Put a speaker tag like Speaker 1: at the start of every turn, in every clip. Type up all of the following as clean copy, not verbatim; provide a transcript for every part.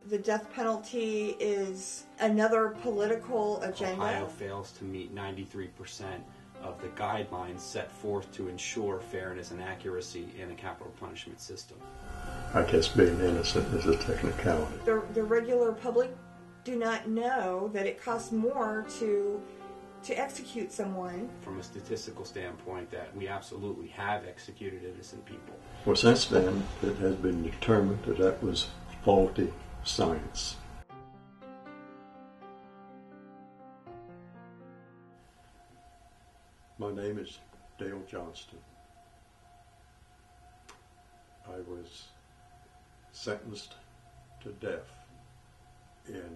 Speaker 1: the death penalty is another political agenda.
Speaker 2: Ohio fails to meet 93% of the guidelines set forth to ensure fairness and accuracy in a capital punishment system.
Speaker 3: I guess being innocent is a technicality.
Speaker 1: The regular public do not know that it costs more to execute someone.
Speaker 2: From a statistical standpoint, that we absolutely have executed innocent people.
Speaker 3: Well, since then, it has been determined that that was faulty science. My name is Dale Johnston. I was sentenced to death in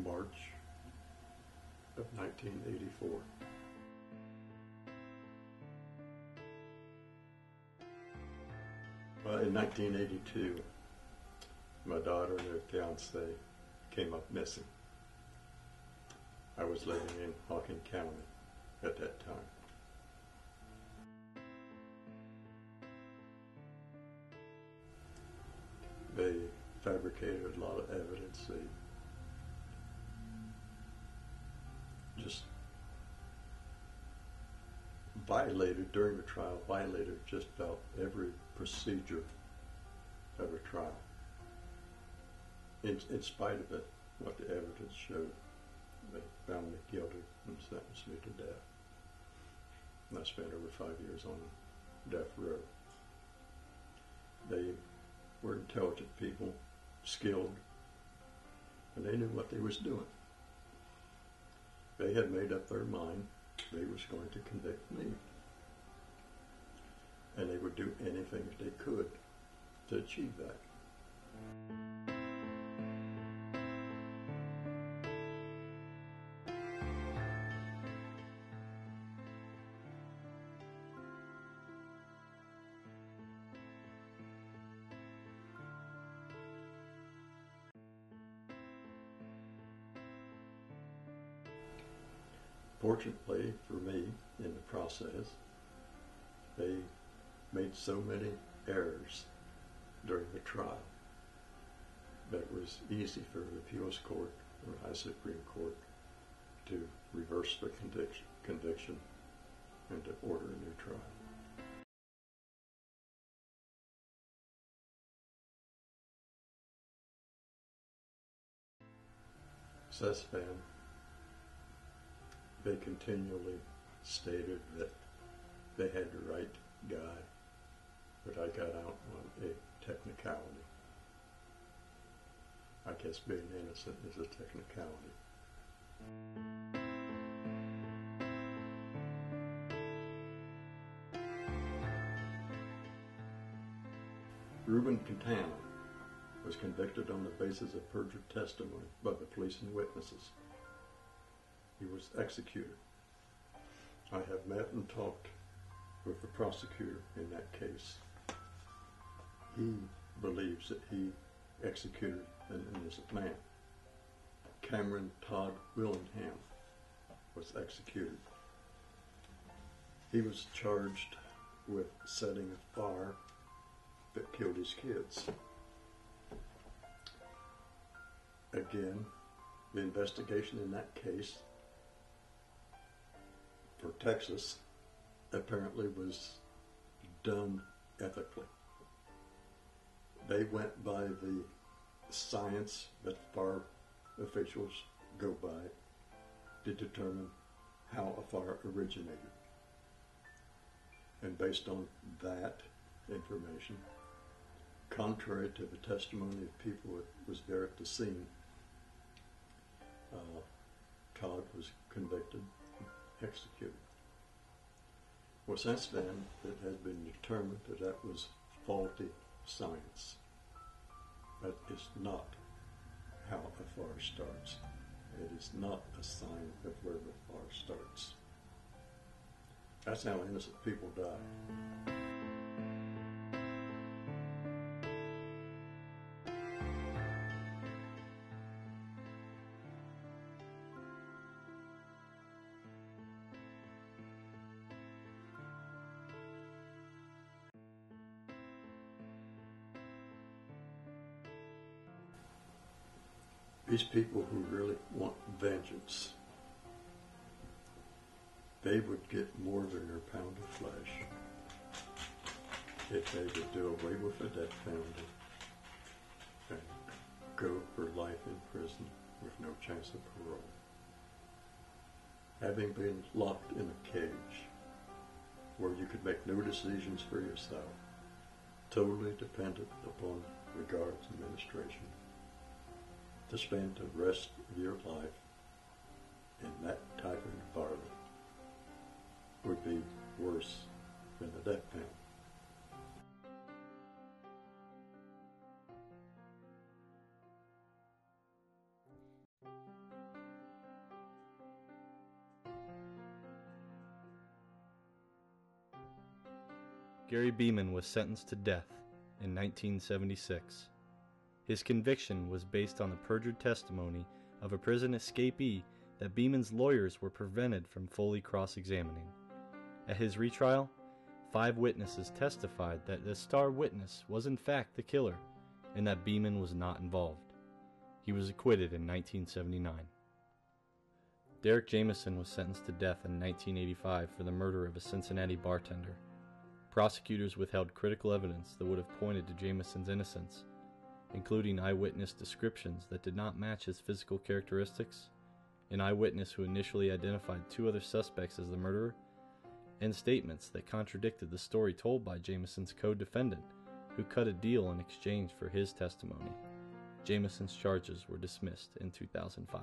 Speaker 3: March of 1984. Well, in 1982, my daughter and her fiance came up missing. I was living in Hawking County at that time. They fabricated a lot of evidence. They just during the trial, violated just about every procedure of a trial. In spite of it, what the evidence showed, they found me guilty and sentenced me to death. And I spent over 5 years on death row. They were intelligent people, skilled, and they knew what they was doing. They had made up their mind they was going to convict me. And they would do anything that they could to achieve that. Fortunately for me, in the process, they made so many errors during the trial that it was easy for the appeals court or High Supreme Court to reverse the conviction and to order a new trial. CESFAN, they continually stated that they had the right guy, but I got out on a technicality. I guess being innocent is a technicality. Reuben Quintana was convicted on the basis of perjured testimony by the police and witnesses. He was executed. I have met and talked with the prosecutor in that case. He believes that he executed an innocent man. Cameron Todd Willingham was executed. He was charged with setting a fire that killed his kids. Again, the investigation in that case for Texas apparently was done ethically. They went by the science that fire officials go by to determine how a fire originated. And based on that information, contrary to the testimony of people that was there at the scene, Todd was convicted and executed. Well, since then, it has been determined that that was faulty science. That is not how a fire starts. It is not a sign of where the fire starts. That's how innocent people die. These people who really want vengeance, they would get more than their pound of flesh if they would do away with the death penalty and go for life in prison with no chance of parole. Having been locked in a cage where you could make no decisions for yourself, totally dependent upon the guard's administration, to spend the rest of your life in that type of environment would be worse than the death penalty.
Speaker 4: Gary Beeman was sentenced to death in 1976. His conviction was based on the perjured testimony of a prison escapee that Beeman's lawyers were prevented from fully cross-examining. At his retrial, 5 witnesses testified that the star witness was in fact the killer and that Beeman was not involved. He was acquitted in 1979. Derek Jameson was sentenced to death in 1985 for the murder of a Cincinnati bartender. Prosecutors withheld critical evidence that would have pointed to Jameson's innocence, including eyewitness descriptions that did not match his physical characteristics, an eyewitness who initially identified 2 other suspects as the murderer, and statements that contradicted the story told by Jameson's co-defendant, who cut a deal in exchange for his testimony. Jameson's charges were dismissed in 2005.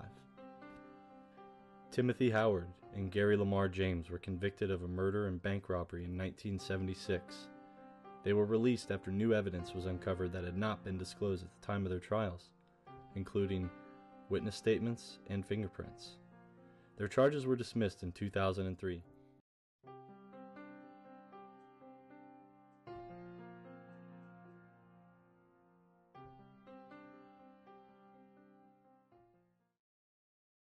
Speaker 4: Timothy Howard and Gary Lamar James were convicted of a murder and bank robbery in 1976. They were released after new evidence was uncovered that had not been disclosed at the time of their trials, including witness statements and fingerprints. Their charges were dismissed in 2003,